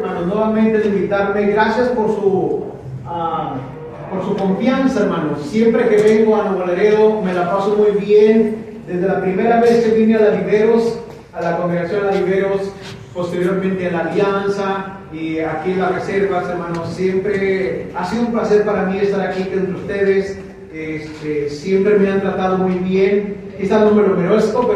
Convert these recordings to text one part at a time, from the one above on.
Hermanos, nuevamente de invitarme. Gracias por su confianza, hermanos. Siempre que vengo a Nuevo Laredo me la paso muy bien. Desde la primera vez que vine a la Viveros, a la congregación de la Viveros, posteriormente a la Alianza y aquí en las reservas, hermanos, siempre ha sido un placer para mí estar aquí entre ustedes. Siempre me han tratado muy bien. Quizás no me lo merezco,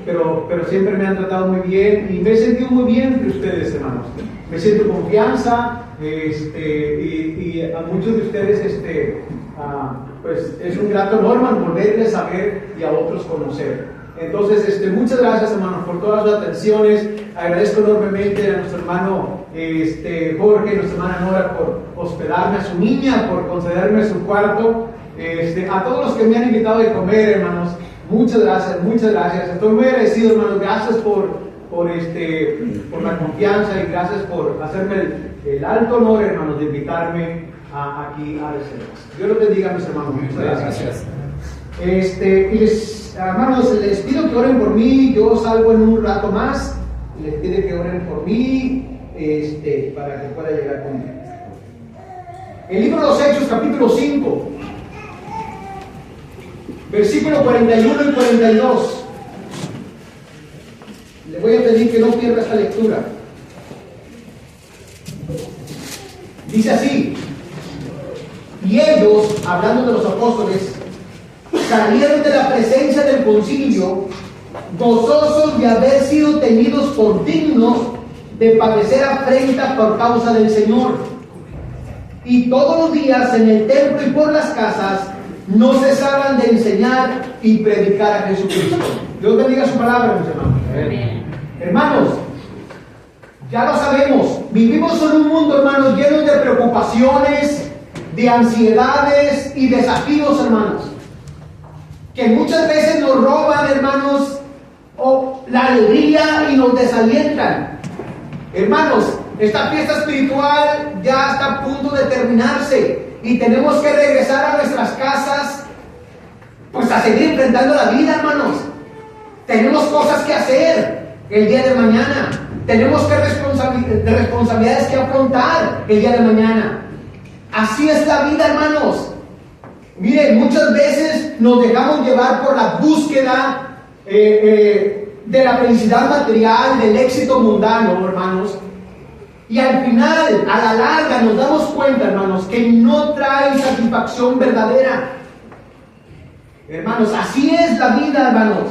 pero siempre me han tratado muy bien y me he sentido muy bien entre ustedes, hermanos. Me siento confianza y a muchos de ustedes pues es un grato honor volverles a ver y a otros conocer. Entonces, muchas gracias, hermanos, por todas las atenciones. Agradezco enormemente a nuestro hermano Jorge y nuestra hermana Nora por hospedarme, a su niña por concederme su cuarto, a todos los que me han invitado a comer, hermanos. Muchas gracias, muchas gracias. Estoy muy agradecido, hermanos. Gracias por la confianza y gracias por hacerme el alto honor, hermanos, de invitarme aquí a reservas. Dios los bendiga, mis hermanos. Muchas gracias. Hermanos, les pido que oren por mí. Yo salgo en un rato más. Les pido que oren por mí para que pueda llegar conmigo. El libro de los Hechos, capítulo 5, versículo 41 y 42. Le voy a pedir que no pierda esta lectura. Dice así: y ellos, hablando de los apóstoles, salieron de la presencia del concilio, gozosos de haber sido tenidos por dignos de padecer afrenta por causa del Señor. Y todos los días en el templo y por las casas no cesaban de enseñar y predicar a Jesucristo. Dios bendiga su palabra, mis hermanos. Amén. Hermanos, ya lo sabemos, vivimos en un mundo, hermanos, lleno de preocupaciones, de ansiedades y desafíos, hermanos, que muchas veces nos roban, hermanos, la alegría y nos desalientan. Hermanos, esta fiesta espiritual ya está a punto de terminarse y tenemos que regresar a nuestras casas, pues a seguir enfrentando la vida, hermanos. Tenemos cosas que hacer el día de mañana. Tenemos responsabilidades que afrontar el día de mañana. Así es la vida, hermanos. Miren, muchas veces nos dejamos llevar por la búsqueda de la felicidad material, del éxito mundano, hermanos. Y al final, a la larga, nos damos cuenta, hermanos, que no trae satisfacción verdadera. Hermanos, así es la vida, hermanos.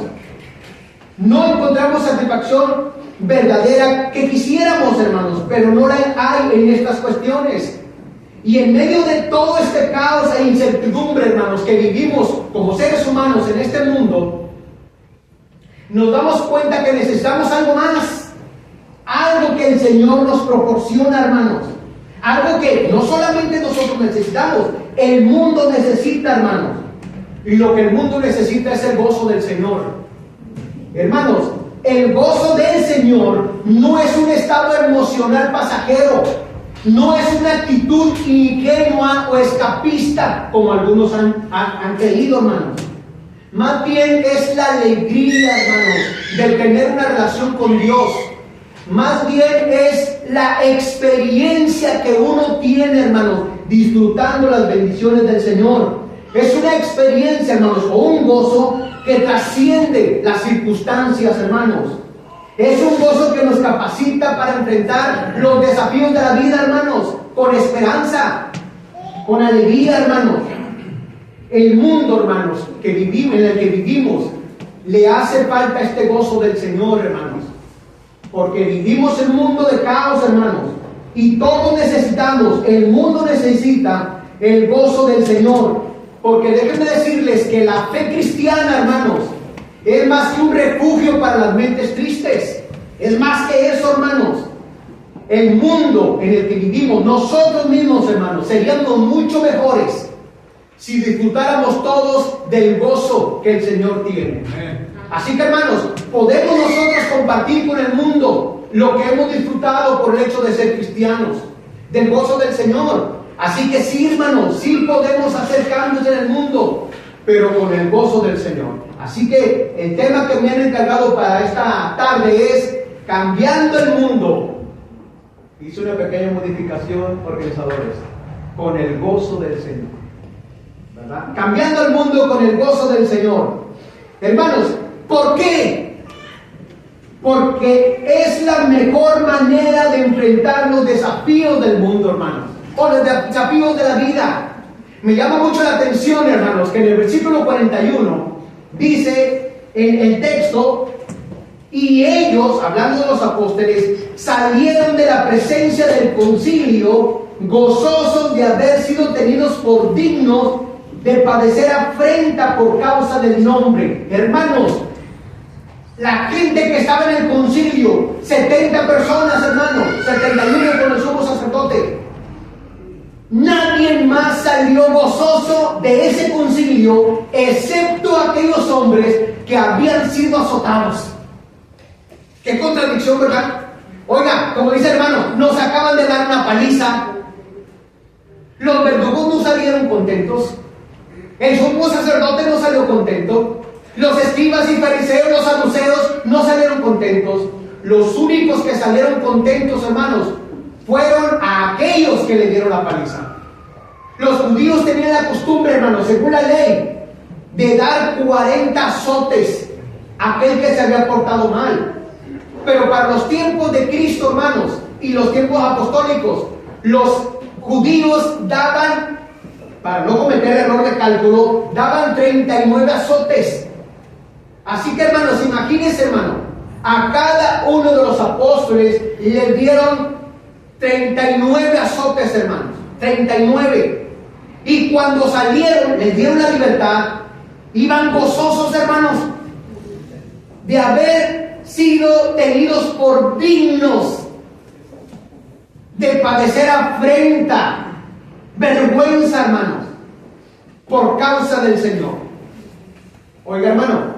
No encontramos satisfacción verdadera que quisiéramos, hermanos, pero no la hay en estas cuestiones. Y en medio de todo este caos e incertidumbre, hermanos, que vivimos como seres humanos en este mundo, nos damos cuenta que necesitamos algo más. Algo que el Señor nos proporciona, hermanos. Algo que no solamente nosotros necesitamos, el mundo necesita, hermanos. Y lo que el mundo necesita es el gozo del Señor. Hermanos, el gozo del Señor no es un estado emocional pasajero. No es una actitud ingenua o escapista, como algunos han creído, hermanos. Más bien es la alegría, hermanos, de tener una relación con Dios. Más bien es la experiencia que uno tiene, hermanos, disfrutando las bendiciones del Señor. Es una experiencia, hermanos, o un gozo que trasciende las circunstancias, hermanos. Es un gozo que nos capacita para enfrentar los desafíos de la vida, hermanos, con esperanza, con alegría, hermanos. El mundo, hermanos, en el que vivimos, le hace falta este gozo del Señor, hermanos. Porque vivimos en un mundo de caos, hermanos. Y todos necesitamos, el mundo necesita el gozo del Señor. Porque déjenme decirles que la fe cristiana, hermanos, es más que un refugio para las mentes tristes. Es más que eso, hermanos. El mundo en el que vivimos, nosotros mismos, hermanos, seríamos mucho mejores si disfrutáramos todos del gozo que el Señor tiene. Así que, hermanos, podemos nosotros compartir con el mundo lo que hemos disfrutado por el hecho de ser cristianos, del gozo del Señor. Así que sí, hermanos, sí podemos hacer cambios en el mundo, pero con el gozo del Señor. Así que el tema que me han encargado para esta tarde es cambiando el mundo hice una pequeña modificación, organizadores, con el gozo del Señor, ¿verdad? Cambiando el mundo con el gozo del Señor. Hermanos, ¿por qué? Porque es la mejor manera de enfrentar los desafíos del mundo, hermanos, o los desafíos de la vida. Me llama mucho la atención, hermanos, que en el versículo 41 dice en el texto: y ellos, hablando de los apóstoles, salieron de la presencia del concilio gozosos de haber sido tenidos por dignos de padecer afrenta por causa del nombre. Hermanos, la gente que estaba en el concilio, 70 personas, hermanos, 71 con el sumo sacerdote, nadie más salió gozoso de ese concilio excepto aquellos hombres que habían sido azotados. Qué contradicción, ¿verdad? Oiga, como dice el hermano, nos acaban de dar una paliza. Los verdugos no salieron contentos. El sumo sacerdote no salió contento. Los escribas y fariseos, los saduceos, no salieron contentos. Los únicos que salieron contentos, hermanos, fueron a aquellos que le dieron la paliza. Los judíos tenían la costumbre, hermanos, según la ley, de dar 40 azotes a aquel que se había portado mal. Pero para los tiempos de Cristo, hermanos, y los tiempos apostólicos, los judíos daban, para no cometer error de cálculo, daban 39 azotes. Así que, hermanos, imagínense, hermano, a cada uno de los apóstoles le dieron 39 azotes, hermanos, 39. Y cuando salieron, les dieron la libertad, iban gozosos, hermanos, de haber sido tenidos por dignos de padecer afrenta, vergüenza, hermanos, por causa del Señor. Oiga, hermano,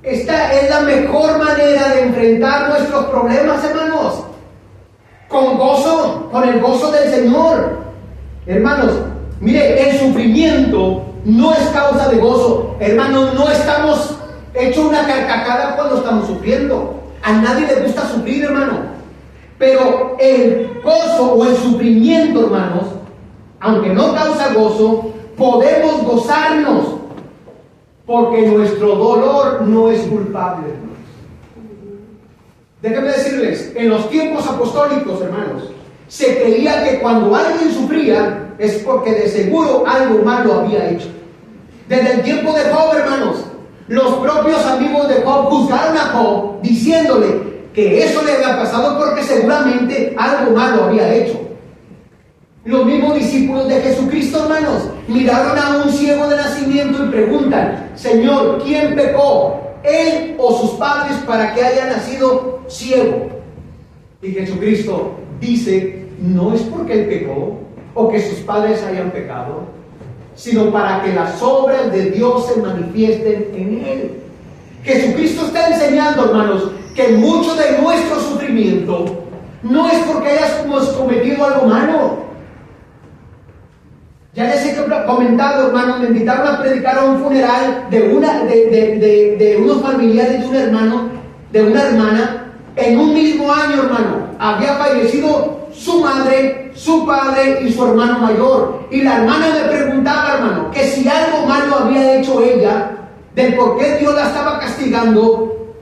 esta es la mejor manera de enfrentar nuestros problemas, hermanos, con gozo, con el gozo del Señor. Hermanos, mire, el sufrimiento no es causa de gozo. Hermanos, no estamos hecho una carcajada cuando estamos sufriendo. A nadie le gusta sufrir, hermano. Pero el gozo o el sufrimiento, hermanos, aunque no causa gozo, podemos gozarnos, porque nuestro dolor no es culpable, hermanos. Déjenme decirles, en los tiempos apostólicos, hermanos, se creía que cuando alguien sufría es porque de seguro algo malo había hecho. Desde el tiempo de Job, hermanos, los propios amigos de Job juzgaron a Job diciéndole que eso le había pasado porque seguramente algo malo había hecho. Los mismos discípulos de Jesucristo, hermanos, miraron a un ciego de nacimiento y preguntan: Señor, ¿quién pecó, él o sus padres, para que haya nacido ciego? Y Jesucristo dice: no es porque él pecó o que sus padres hayan pecado, sino para que las obras de Dios se manifiesten en él. Jesucristo está enseñando, hermanos, que mucho de nuestro sufrimiento no es porque hayamos cometido algo malo. Ya les he comentado, hermanos, me invitaron a predicar a un funeral de unos familiares de un hermano, de una hermana. En un mismo año, hermano, había fallecido su madre, su padre y su hermano mayor. Y la hermana me preguntaba, hermano, que si algo malo había hecho ella, del por qué Dios la estaba castigando,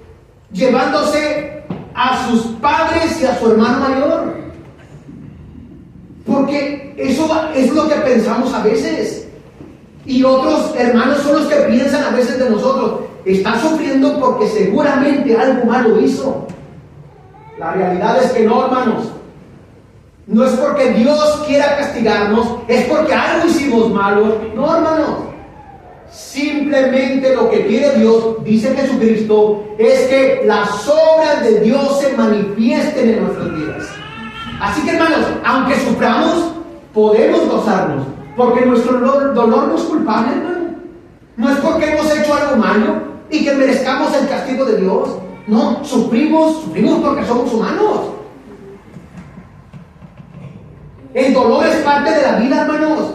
llevándose a sus padres y a su hermano mayor. Porque eso es lo que pensamos a veces. Y otros hermanos son los que piensan a veces de nosotros: está sufriendo porque seguramente algo malo hizo. La realidad es que no, hermanos. No es porque Dios quiera castigarnos, es porque algo hicimos malo. No, hermanos. Simplemente lo que quiere Dios, dice Jesucristo, es que las obras de Dios se manifiesten en nuestras vidas. Así que, hermanos, aunque suframos, podemos gozarnos, porque nuestro dolor no es culpable, hermano. No es porque hemos hecho algo malo y que merezcamos el castigo de Dios. No, sufrimos porque somos humanos. El dolor es parte de la vida, hermanos.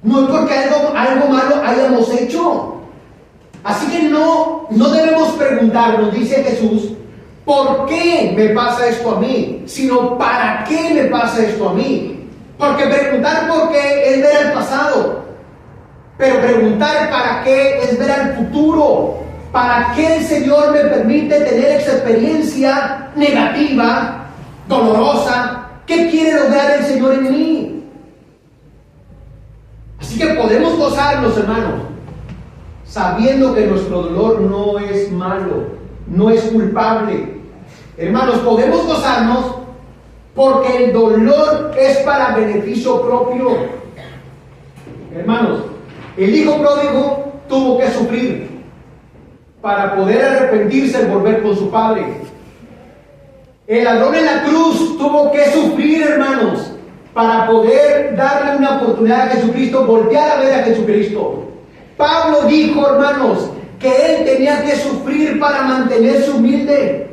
No es porque algo malo hayamos hecho. Así que no debemos preguntarnos, dice Jesús, ¿por qué me pasa esto a mí? Sino, ¿para qué me pasa esto a mí? Porque preguntar por qué es ver al pasado, pero preguntar para qué es ver al futuro. ¿Para qué el Señor me permite tener esa experiencia negativa, dolorosa? ¿Qué quiere lograr el Señor en mí? Así que podemos gozarnos, hermanos, sabiendo que nuestro dolor no es malo, no es culpable. Hermanos, podemos gozarnos porque el dolor es para beneficio propio. Hermanos, el hijo pródigo tuvo que sufrir para poder arrepentirse y volver con su padre. El ladrón en la cruz tuvo que sufrir, hermanos, para poder darle una oportunidad a Jesucristo, voltear a ver a Jesucristo. Pablo dijo, hermanos, que él tenía que sufrir para mantenerse humilde.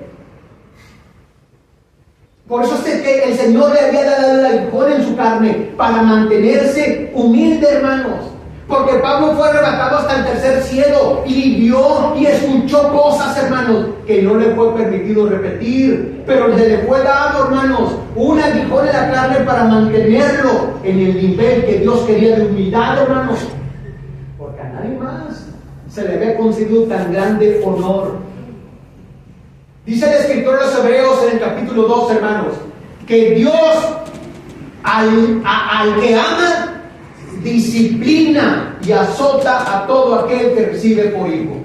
Por eso es que el Señor le había dado el aguijón en su carne, para mantenerse humilde, hermanos. Porque Pablo fue arrebatado hasta el tercer cielo y vio y escuchó cosas, hermanos, que no le fue permitido repetir. Pero se le fue dado, hermanos, un aguijón en la carne para mantenerlo en el nivel que Dios quería de humildad, hermanos. Porque a nadie más se le había concedido tan grande honor. Dice el escritor de los Hebreos en el capítulo 2, hermanos, que Dios al que ama, disciplina y azota a todo aquel que recibe por hijo.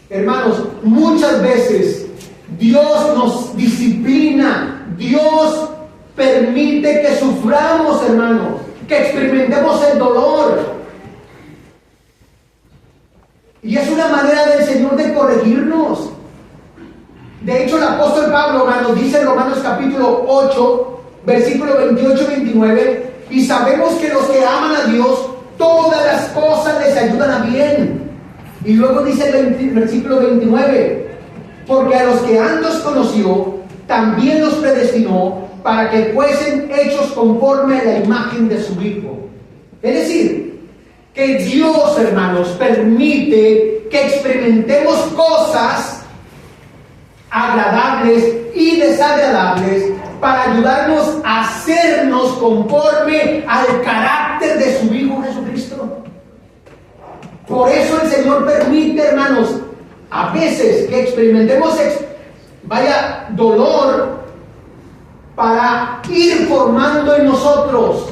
Hermanos, muchas veces Dios nos disciplina, Dios permite que suframos, hermanos, que experimentemos el dolor. Y es una manera del Señor de corregirnos. De hecho, el apóstol Pablo, hermanos, dice en Romanos capítulo 8, versículo 28 y 29, y sabemos que los que aman a Dios, todas las cosas les ayudan a bien. Y luego dice el versículo 29, porque a los que antes conoció, también los predestinó para que fuesen hechos conforme a la imagen de su Hijo. Es decir, que Dios, hermanos, permite que experimentemos cosas agradables y desagradables para ayudarnos a hacernos conforme al carácter de su Hijo Jesucristo. Por eso el Señor permite, hermanos, a veces que experimentemos dolor para ir formando en nosotros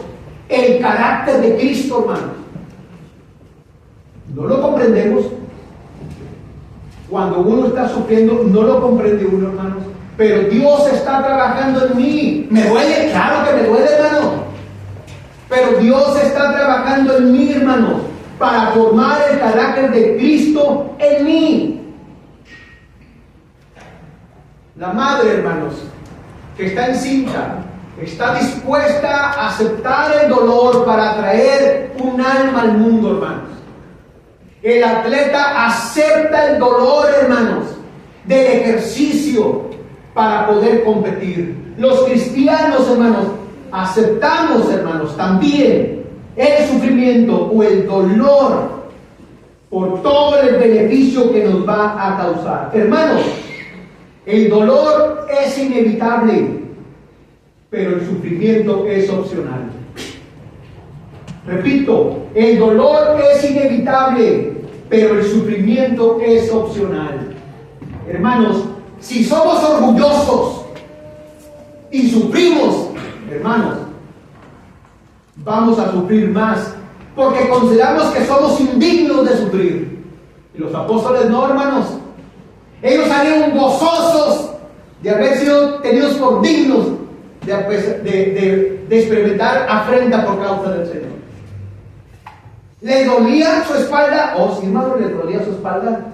el carácter de Cristo, hermanos. No lo comprendemos. Cuando uno está sufriendo, no lo comprende uno, hermanos. Pero Dios está trabajando en mí. ¿Me duele? Claro que me duele, hermano. Pero Dios está trabajando en mí, hermano, para formar el carácter de Cristo en mí. La madre, hermanos, que está encinta, está dispuesta a aceptar el dolor para traer un alma al mundo, hermanos. El atleta acepta el dolor, hermanos, del ejercicio para poder competir. Los cristianos, hermanos, aceptamos, hermanos, también el sufrimiento o el dolor por todo el beneficio que nos va a causar. Hermanos, el dolor es inevitable, pero el sufrimiento es opcional. Repito, el dolor es inevitable, pero el sufrimiento es opcional. Hermanos, si somos orgullosos y sufrimos, hermanos, vamos a sufrir más, porque consideramos que somos indignos de sufrir. Y los apóstoles no, hermanos. Ellos salieron gozosos de haber sido tenidos por dignos de experimentar afrenta por causa del Señor. ¿Les dolía su espalda? Oh, sí, hermano, les dolía su espalda.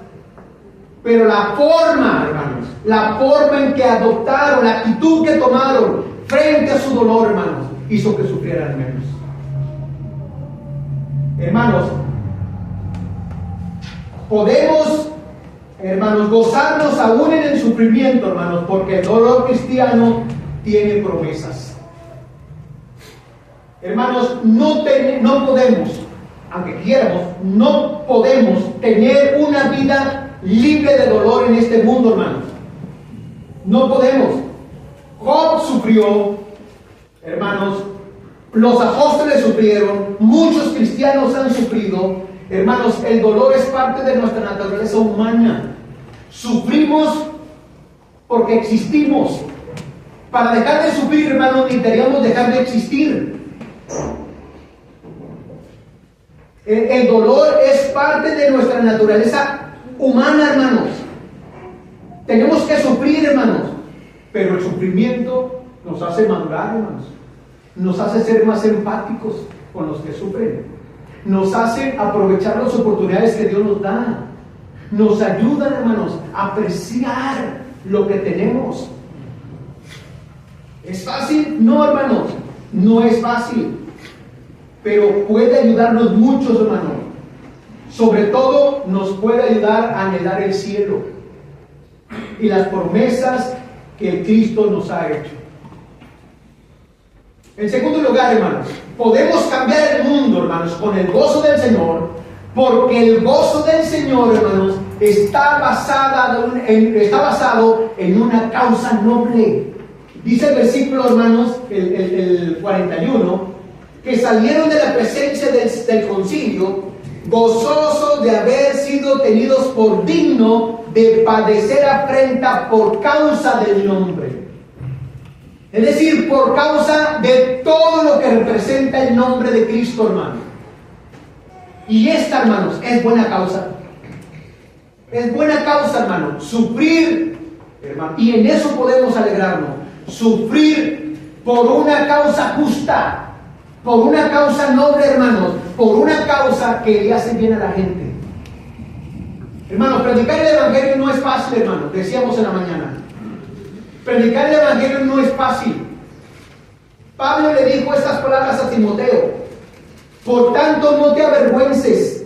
Pero la forma, hermanos, la forma en que adoptaron, la actitud que tomaron frente a su dolor, hermanos, hizo que sufrieran menos. Hermanos, podemos, hermanos, gozarnos aún en el sufrimiento, hermanos, porque el dolor cristiano tiene promesas. Hermanos, no podemos, aunque quieramos, no podemos tener una vida libre de dolor en este mundo, hermanos. No podemos. Job sufrió, hermanos, los apóstoles sufrieron, muchos cristianos han sufrido. Hermanos, el dolor es parte de nuestra naturaleza humana. Sufrimos porque existimos. Para dejar de sufrir, hermanos, necesitaríamos dejar de existir. El dolor es parte de nuestra naturaleza humana, hermanos. Tenemos que sufrir, hermanos. Pero el sufrimiento nos hace madurar, hermanos. Nos hace ser más empáticos con los que sufren. Nos hace aprovechar las oportunidades que Dios nos da. Nos ayudan, hermanos, a apreciar lo que tenemos. ¿Es fácil? No, hermanos, no es fácil. Pero puede ayudarnos mucho, hermanos. Sobre todo nos puede ayudar a anhelar el cielo y las promesas que el Cristo nos ha hecho. En segundo lugar, hermanos, podemos cambiar el mundo, hermanos, con el gozo del Señor, porque el gozo del Señor, hermanos, está basado en una causa noble. Dice el versículo, hermanos, el 41, que salieron de la presencia del concilio, gozosos de haber sido tenidos por digno de padecer afrenta por causa del nombre. Es decir, por causa de todo lo que representa el nombre de Cristo, hermano. Y esta, hermanos, es buena causa. Es buena causa, hermano. Sufrir, hermano, y en eso podemos alegrarnos. Sufrir por una causa justa, por una causa noble, hermanos, por una causa que le hace bien a la gente. Hermanos, predicar el Evangelio no es fácil, hermanos, decíamos en la mañana. Predicar el Evangelio no es fácil. Pablo le dijo estas palabras a Timoteo: por tanto, no te avergüences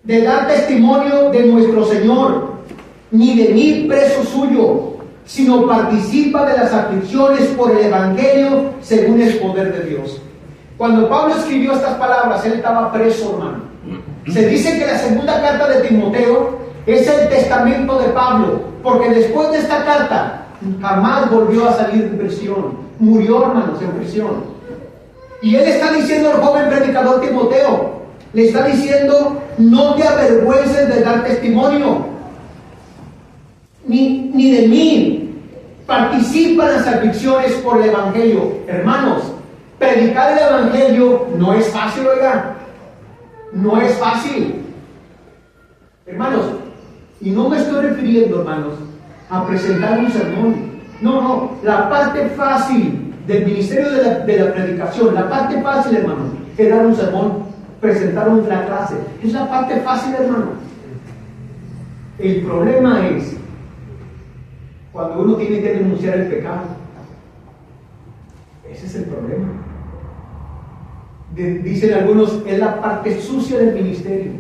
de dar testimonio de nuestro Señor, ni de mí preso suyo, sino participa de las aflicciones por el Evangelio según el poder de Dios. Cuando Pablo escribió estas palabras, él estaba preso, hermano. Se dice que la segunda carta de Timoteo es el testamento de Pablo, porque después de esta carta jamás volvió a salir de prisión. Murió, hermanos, en prisión. Y él está diciendo al joven predicador Timoteo, le está diciendo: no te avergüences de dar testimonio, ni de mí. Participa en las aflicciones por el Evangelio. Hermanos, predicar el Evangelio no es fácil, oigan. No es fácil. Hermanos, y no me estoy refiriendo, hermanos, a presentar un sermón. No, la parte fácil del ministerio de la predicación, la parte fácil, hermanos, es dar un sermón, presentar una clase. Es la parte fácil, hermano. El problema es cuando uno tiene que denunciar el pecado. Ese es el problema. Dicen algunos, es la parte sucia del ministerio.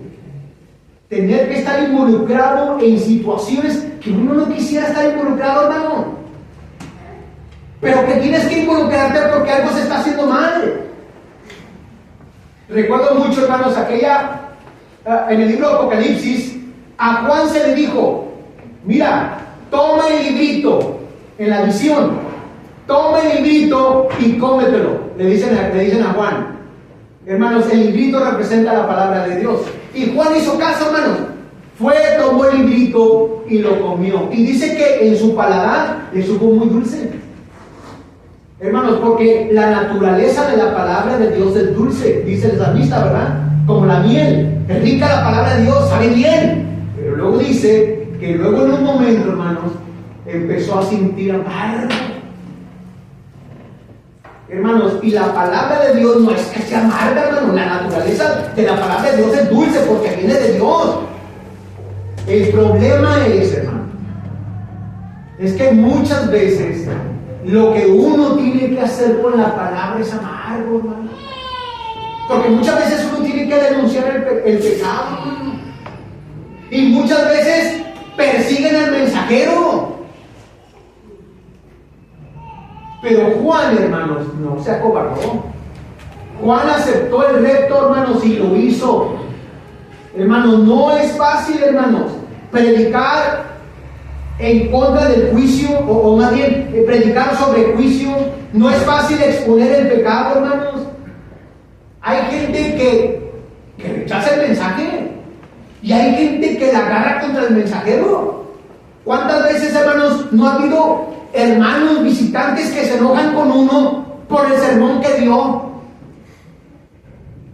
Tener que estar involucrado en situaciones que uno no quisiera estar involucrado, hermano. Pero que tienes que involucrarte porque algo se está haciendo mal. Recuerdo mucho, hermanos, en el libro de Apocalipsis, a Juan se le dijo: mira, toma el librito en la visión, toma el librito y cómetelo. Le dicen a Juan. Hermanos, el librito representa la palabra de Dios. Y Juan hizo caso, hermanos. Tomó el librito y lo comió. Y dice que en su paladar le supo muy dulce. Hermanos, porque la naturaleza de la palabra de Dios es dulce, dice el salmista, ¿verdad? Como la miel. Es rica la palabra de Dios, sabe bien. Pero luego dice que luego en un momento, hermanos, empezó a sentir amargo. Hermanos, y la palabra de Dios no es que sea amarga, hermanos. La naturaleza de la palabra de Dios es dulce porque viene de Dios. El problema es, hermano, es que muchas veces lo que uno tiene que hacer con la palabra es amargo, hermano. Porque muchas veces uno tiene que denunciar el pecado, hermano. Y muchas veces persiguen al mensajero. Pero Juan, hermanos, no se acobardó. Juan aceptó el reto, hermanos, y lo hizo. Hermanos, no es fácil, hermanos, predicar en contra del juicio, o más bien predicar sobre juicio. No es fácil exponer el pecado, hermanos. Hay gente que rechaza el mensaje y hay gente que la agarra contra el mensajero. ¿Cuántas veces, hermanos, no ha habido hermanos visitantes que se enojan con uno por el sermón que dio?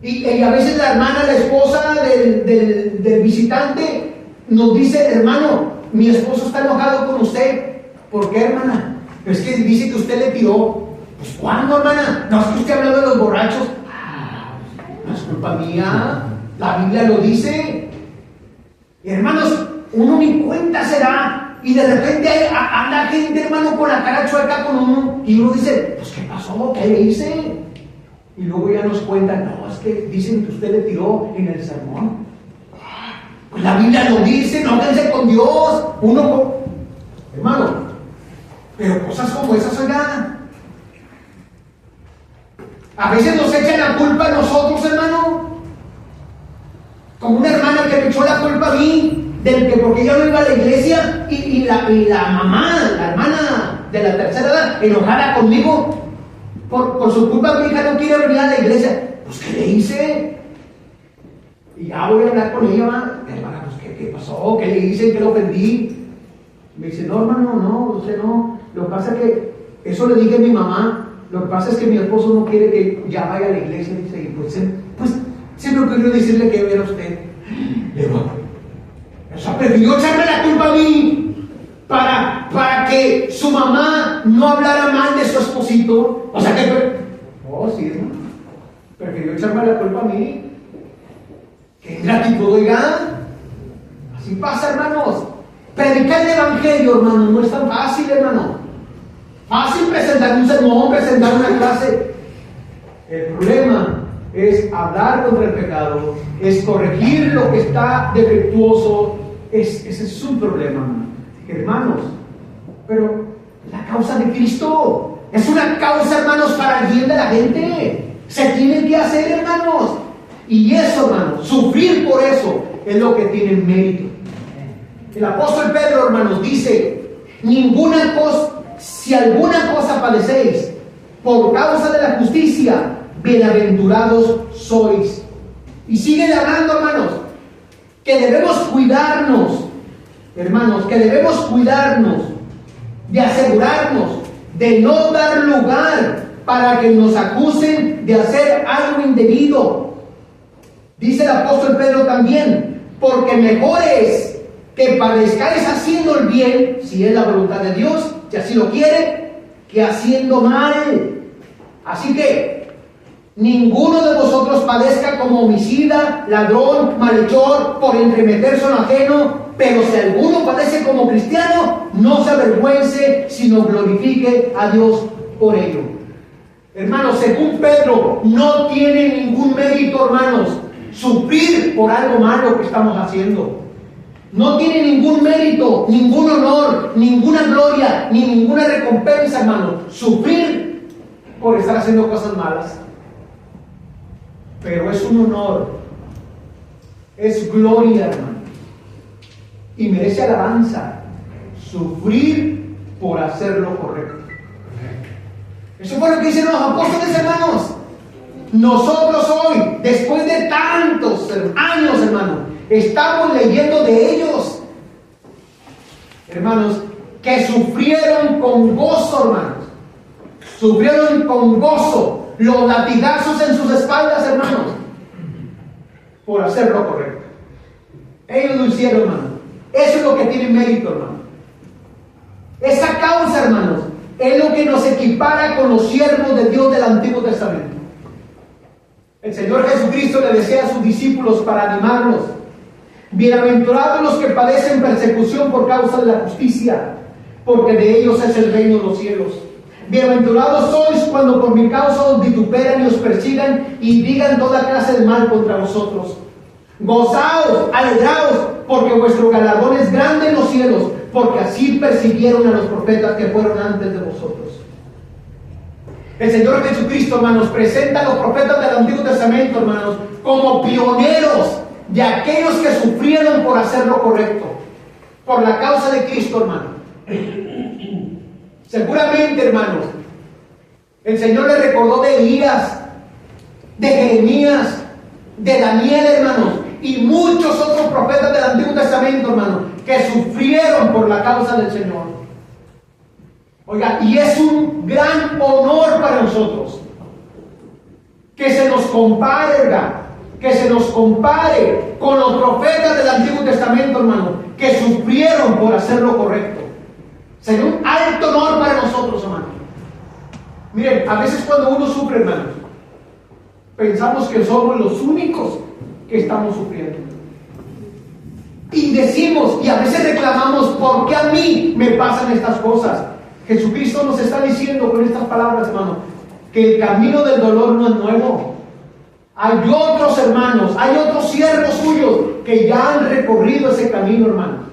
Y a veces la hermana, la esposa del visitante, nos dice: hermano, mi esposo está enojado con usted. ¿Por qué, hermana? Es que dice que usted le tiró. Pues, ¿cuándo, hermana? No, es que usted habló de los borrachos. No es culpa mía, la Biblia lo dice. Y, hermanos, uno ni cuenta se da, y de repente anda gente, hermano, con la cara chueca con uno, y uno dice: pues, ¿qué pasó? ¿Qué le hice? Y luego ya nos cuentan: no, es que dicen que usted le tiró en el sermón. Pues la Biblia lo dice, no quédense con Dios. Hermano, pero cosas como esas, oigan, a veces nos echan la culpa a nosotros, hermano. Como una hermana que me echó la culpa a mí, del que porque yo no iba a la iglesia, y la mamá, la hermana de la tercera edad, enojada conmigo, por su culpa mi hija no quiere venir a la iglesia. Pues, ¿qué le hice? Y ya voy a hablar con ella, hermana, pues, ¿qué pasó? ¿Qué le hice? ¿Qué lo ofendí? Me dice: no, hermano, no, usted no. Lo que pasa es que, eso le dije a mi mamá, lo que pasa es que mi esposo no quiere que ya vaya a la iglesia. Dice, y pues se me ocurrió decirle que era usted. Le digo: o sea, prefirió echarme la culpa a mí para que su mamá no hablara mal de su esposito. O sea que, sí, hermano, prefirió echarme la culpa a mí. ¡Qué ingratitud, oigan! Así pasa, hermanos. Predicar el evangelio, hermano, no es tan fácil, hermano. Fácil presentar un sermón, presentar una clase. El problema es hablar contra el pecado, es corregir lo que está defectuoso. Ese es un problema, hermanos. Pero la causa de Cristo es una causa, hermanos, para el bien de la gente. Se tiene que hacer, hermanos. Y eso, hermanos, sufrir por eso es lo que tiene mérito. El apóstol Pedro, hermanos, dice: si alguna cosa padecéis por causa de la justicia, bienaventurados sois. Y sigue hablando, hermanos, que debemos cuidarnos, hermanos, que debemos cuidarnos de asegurarnos de no dar lugar para que nos acusen de hacer algo indebido. Dice el apóstol Pedro también: porque mejor es que padezcáis haciendo el bien, si es la voluntad de Dios, si así lo quiere, que haciendo mal. Así que ninguno de vosotros padezca como homicida, ladrón, malhechor, por entremeterse en lo ajeno. Pero si alguno padece como cristiano, no se avergüence, sino glorifique a Dios por ello. Hermanos, según Pedro, no tiene ningún mérito, hermanos, sufrir por algo malo que estamos haciendo. No tiene ningún mérito, ningún honor, ninguna gloria, ni ninguna recompensa, hermano, sufrir por estar haciendo cosas malas. Pero es un honor, es gloria, hermano, y merece alabanza sufrir por hacer lo correcto. Eso fue lo que dicen los apóstoles, hermanos. Nosotros hoy, después de tantos años, hermanos, estamos leyendo de ellos, hermanos, que sufrieron con gozo, hermanos. Sufrieron con gozo los latigazos en sus espaldas, hermanos, por hacer lo correcto. Ellos lo hicieron, hermanos. Eso es lo que tiene mérito, hermano. Esa causa, hermanos, es lo que nos equipara con los siervos de Dios del Antiguo Testamento. El Señor Jesucristo le decía a sus discípulos para animarlos: bienaventurados los que padecen persecución por causa de la justicia, porque de ellos es el reino de los cielos. Bienaventurados sois cuando por mi causa os vituperan y os persigan y digan toda clase de mal contra vosotros. Gozaos, alegraos, porque vuestro galardón es grande en los cielos, porque así persiguieron a los profetas que fueron antes de vosotros. El Señor Jesucristo, hermanos, presenta a los profetas del Antiguo Testamento, hermanos, como pioneros de aquellos que sufrieron por hacer lo correcto, por la causa de Cristo, hermano. Seguramente, hermanos, el Señor le recordó de Elías, de Jeremías, de Daniel, hermanos, y muchos otros profetas del Antiguo Testamento, hermanos, que sufrieron por la causa del Señor. Oiga, y es un gran honor para nosotros que se nos compare, ¿verdad? Que se nos compare con los profetas del Antiguo Testamento, hermanos, que sufrieron por hacer lo correcto. Sería un alto honor para nosotros, hermanos. Miren, a veces cuando uno sufre, hermanos, pensamos que somos los únicos que estamos sufriendo. Y decimos, y a veces reclamamos, ¿por qué a mí me pasan estas cosas? Jesucristo nos está diciendo con estas palabras, hermano, que el camino del dolor no es nuevo. Hay otros hermanos, hay otros siervos suyos que ya han recorrido ese camino, hermano.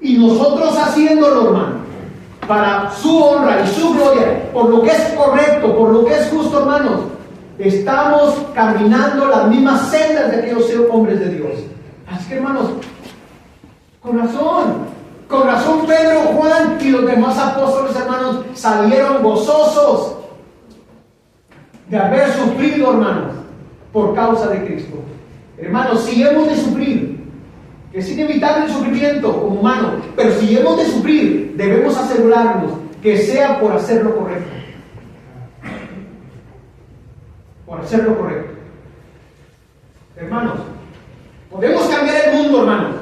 Y nosotros haciéndolo, hermano, para su honra y su gloria, por lo que es correcto, por lo que es justo, hermanos, estamos caminando las mismas sendas de aquellos hombres de Dios. Así que, hermanos, con razón Pedro, Juan y los demás apóstoles, hermanos, salieron gozosos de haber sufrido, hermanos, por causa de Cristo. Hermanos, si hemos de sufrir, que es inevitable el sufrimiento como humano, pero si hemos de sufrir, debemos asegurarnos que sea por hacer lo correcto. Por hacer lo correcto. Hermanos, podemos cambiar el mundo, hermanos,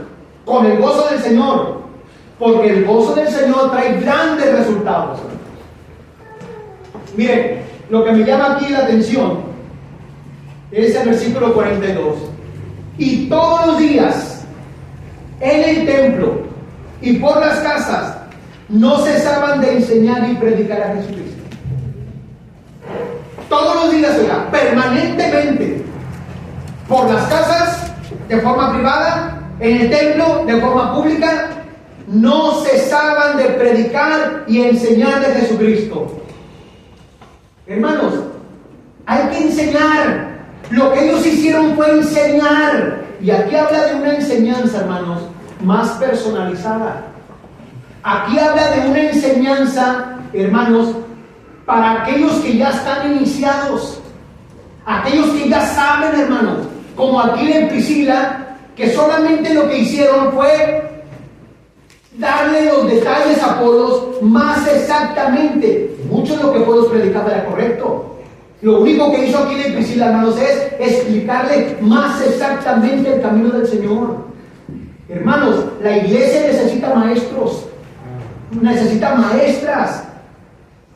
con el gozo del Señor, porque el gozo del Señor trae grandes resultados. Miren, lo que me llama aquí la atención es el versículo 42. Y todos los días en el templo y por las casas no cesaban de enseñar y predicar a Jesucristo. Todos los días, oiga, permanentemente, por las casas, de forma privada, en el templo, de forma pública, no cesaban de predicar y enseñar de Jesucristo. Hermanos, hay que enseñar. Lo que ellos hicieron fue enseñar. Y aquí habla de una enseñanza, hermanos, más personalizada. Aquí habla de una enseñanza, hermanos, para aquellos que ya están iniciados, aquellos que ya saben, hermanos, como aquí en Priscila, que solamente lo que hicieron fue darle los detalles a Apolos más exactamente. Mucho de lo que Apolos predicaba era correcto. Lo único que hizo aquí en Priscila, hermanos, es explicarle más exactamente el camino del Señor. Hermanos, la iglesia necesita maestros, necesita maestras.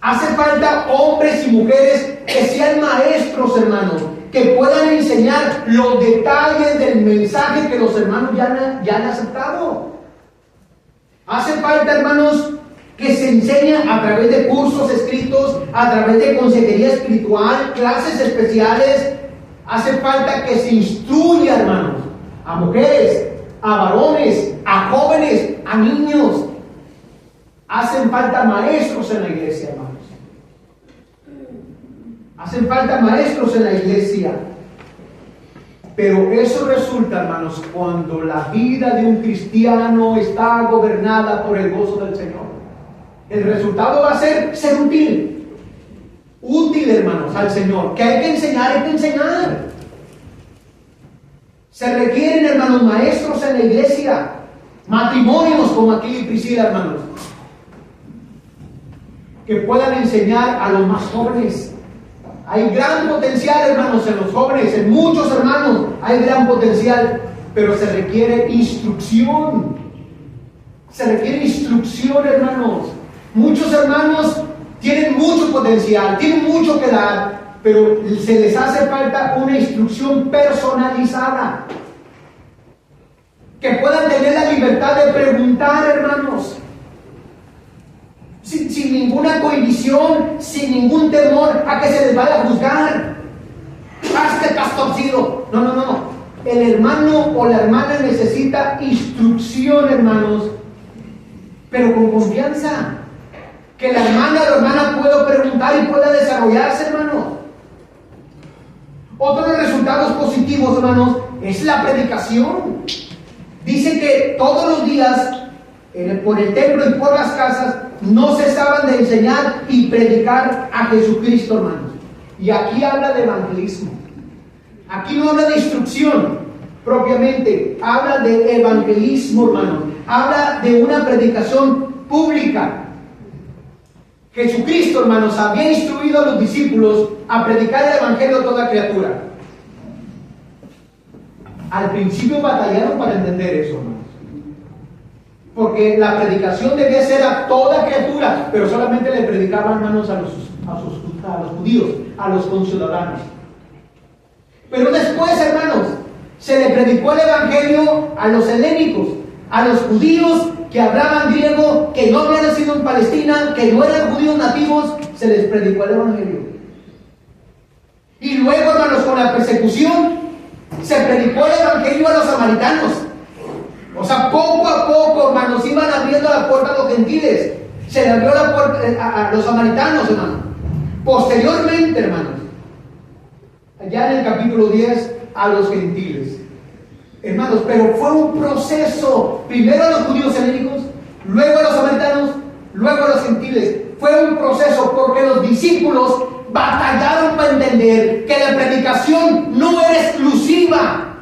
Hace falta hombres y mujeres que sean maestros, hermanos, que puedan enseñar los detalles del mensaje que los hermanos ya han aceptado. Hace falta, hermanos, que se enseñe a través de cursos escritos, a través de consejería espiritual, clases especiales. Hace falta que se instruya, hermanos, a mujeres, a varones, a jóvenes, a niños. Hacen falta maestros en la iglesia, hermanos. Hacen falta maestros en la iglesia. Pero eso resulta, hermanos, cuando la vida de un cristiano está gobernada por el gozo del Señor. El resultado va a ser útil. Útil, hermanos, al Señor. Que hay que enseñar, hay que enseñar. Se requieren, hermanos, maestros en la iglesia. Matrimonios como aquí en Priscila, hermanos, que puedan enseñar a los más jóvenes. Hay gran potencial, hermanos, en los jóvenes, en muchos hermanos hay gran potencial, pero se requiere instrucción. Se requiere instrucción, hermanos. Muchos hermanos tienen mucho potencial, tienen mucho que dar, pero se les hace falta una instrucción personalizada. Que puedan tener la libertad de preguntar, hermanos. Sin ninguna cohibición, sin ningún temor a que se les vaya a juzgar. ¡Ah, este pastorcido! No. El hermano o la hermana necesita instrucción, hermanos, pero con confianza. Que la hermana o la hermana pueda preguntar y pueda desarrollarse, hermanos. Otro de los resultados positivos, hermanos, es la predicación. Dice que todos los días por el templo y por las casas, no cesaban de enseñar y predicar a Jesucristo, hermanos. Y aquí habla de evangelismo. Aquí no habla de instrucción propiamente, habla de evangelismo, hermanos. Habla de una predicación pública. Jesucristo, hermanos, había instruido a los discípulos a predicar el evangelio a toda criatura. Al principio batallaron para entender eso, hermanos. Porque la predicación debía ser a toda criatura, pero solamente le predicaban, hermanos, a los judíos, a los conciudadanos. Pero después, hermanos, se le predicó el evangelio a los helénicos, a los judíos que hablaban griego, que no habían nacido en Palestina, que no eran judíos nativos, se les predicó el evangelio. Y luego, hermanos, con la persecución, se predicó el evangelio a los samaritanos. O sea, poco a poco, hermanos, iban abriendo la puerta a los gentiles. Se le abrió la puerta a los samaritanos, hermanos. Posteriormente, hermanos, allá en el capítulo 10, a los gentiles. Hermanos, pero fue un proceso. Primero a los judíos helénicos, luego a los samaritanos, luego a los gentiles. Fue un proceso porque los discípulos batallaron para entender que la predicación no era exclusiva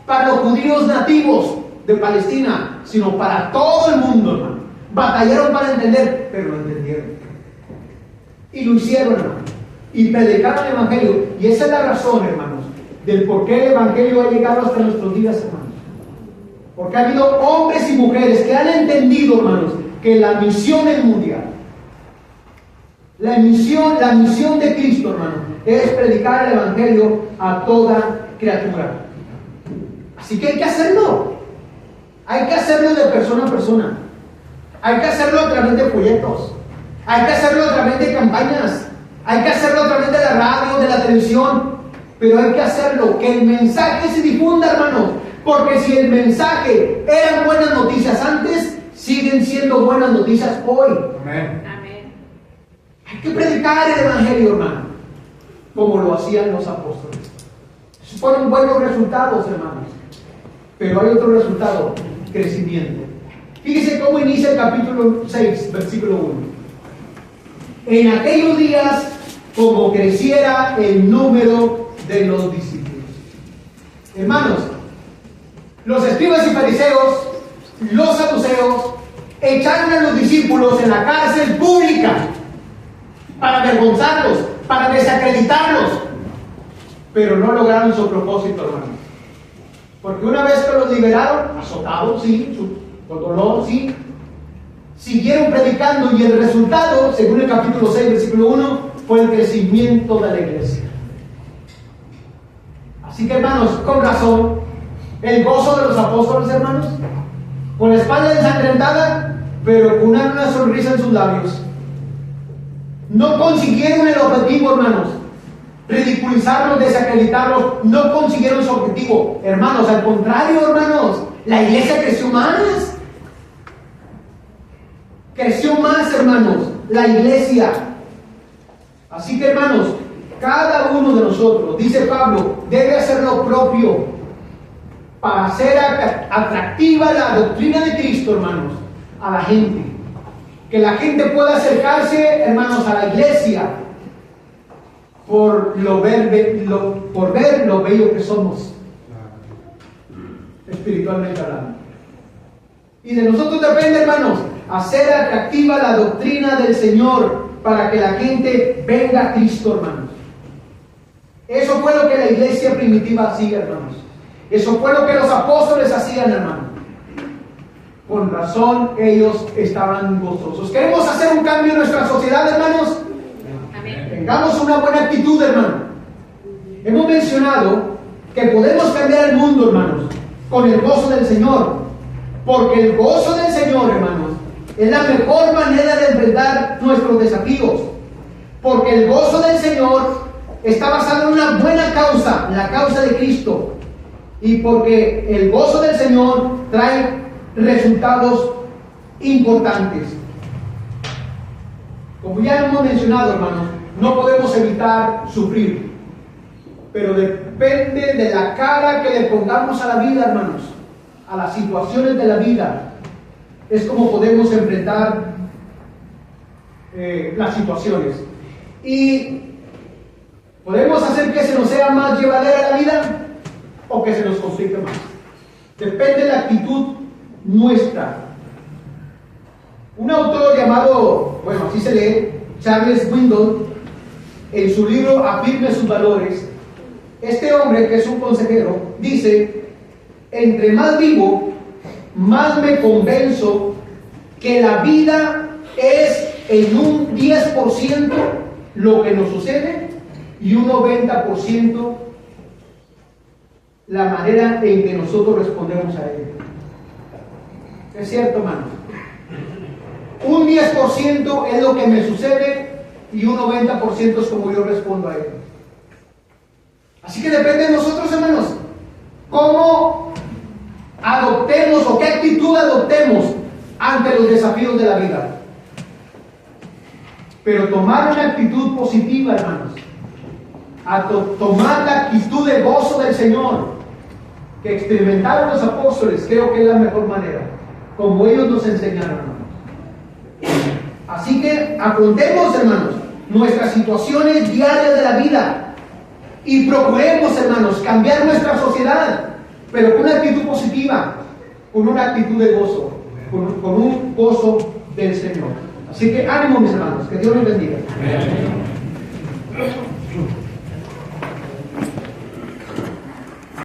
para los judíos nativos de Palestina, sino para todo el mundo, hermano. Batallaron para entender, pero lo entendieron. Y lo hicieron, hermano. Y predicaron el evangelio. Y esa es la razón, hermanos, del por qué el evangelio ha llegado hasta nuestros días, hermanos. Porque ha habido hombres y mujeres que han entendido, hermanos, que la misión es mundial. La misión de Cristo, hermano, es predicar el evangelio a toda criatura. Así que hay que hacerlo. Hay que hacerlo de persona a persona. Hay que hacerlo a través de folletos. Hay que hacerlo a través de campañas. Hay que hacerlo a través de la radio, de la televisión. Pero hay que hacerlo, que el mensaje se difunda, hermanos. Porque si el mensaje eran buenas noticias antes, siguen siendo buenas noticias hoy. Amén. Hay que predicar el evangelio, hermano, como lo hacían los apóstoles. Fueron buenos resultados, hermanos. Pero hay otro resultado: crecimiento. Fíjese cómo inicia el capítulo 6, versículo 1. En aquellos días, como creciera el número de los discípulos. Hermanos, los escribas y fariseos, los saduceos, echaron a los discípulos en la cárcel pública para avergonzarlos, para desacreditarlos, pero no lograron su propósito, hermanos. Porque una vez que los liberaron, azotados, sí, con dolor, sí, siguieron predicando, y el resultado, según el capítulo 6, versículo 1, fue el crecimiento de la iglesia. Así que, hermanos, con razón, el gozo de los apóstoles, hermanos, con la espalda ensangrentada, pero con una sonrisa en sus labios. No consiguieron el objetivo, hermanos. Ridiculizarlos, desacreditarlos, no consiguieron su objetivo. Hermanos, al contrario, hermanos, la iglesia creció más. Creció más, hermanos, la iglesia. Así que, hermanos, cada uno de nosotros, dice Pablo, debe hacer lo propio para hacer atractiva la doctrina de Cristo, hermanos, a la gente. Que la gente pueda acercarse, hermanos, a la iglesia por ver lo bello que somos, espiritualmente hablando. Y de nosotros depende, hermanos, hacer atractiva la doctrina del Señor para que la gente venga a Cristo, hermanos. Eso fue lo que la iglesia primitiva hacía, hermanos. Eso fue lo que los apóstoles hacían, hermanos. Con razón ellos estaban gozosos. ¿Queremos hacer un cambio en nuestra sociedad, hermanos? Amén. Tengamos una buena actitud, hermano. Hemos mencionado que podemos cambiar el mundo, hermanos, con el gozo del Señor. Porque el gozo del Señor, hermanos, es la mejor manera de enfrentar nuestros desafíos. Porque el gozo del Señor está basado en una buena causa, la causa de Cristo. Y porque el gozo del Señor trae resultados importantes. Como ya hemos mencionado, hermanos, no podemos evitar sufrir, pero depende de la cara que le pongamos a la vida, hermanos, a las situaciones de la vida. es como podemos enfrentar las situaciones. Y podemos hacer que se nos sea más llevadera la vida o que se nos complique más. Depende de la actitud nuestra. Un autor llamado, bueno, así se lee, Charles Swindoll, en su libro Afirme sus valores, este hombre, que es un consejero, dice: entre más vivo, más me convenzo que la vida es en un 10% lo que nos sucede y un 90% la manera en que nosotros respondemos a ello. Es cierto, hermano. Un 10% es lo que me sucede y un 90% es como yo respondo a ello. Así que depende de nosotros, hermanos, cómo adoptemos o qué actitud adoptemos ante los desafíos de la vida. Pero tomar una actitud positiva, hermanos, tomar la actitud de gozo del Señor que experimentaron los apóstoles, creo que es la mejor manera, como ellos nos enseñaron, hermanos. Así que afrontemos, hermanos, nuestras situaciones diarias de la vida y procuremos, hermanos, cambiar nuestra sociedad, pero con una actitud positiva, con una actitud de gozo, con un gozo del Señor. Así que ánimo, mis hermanos, que Dios los bendiga. Amén.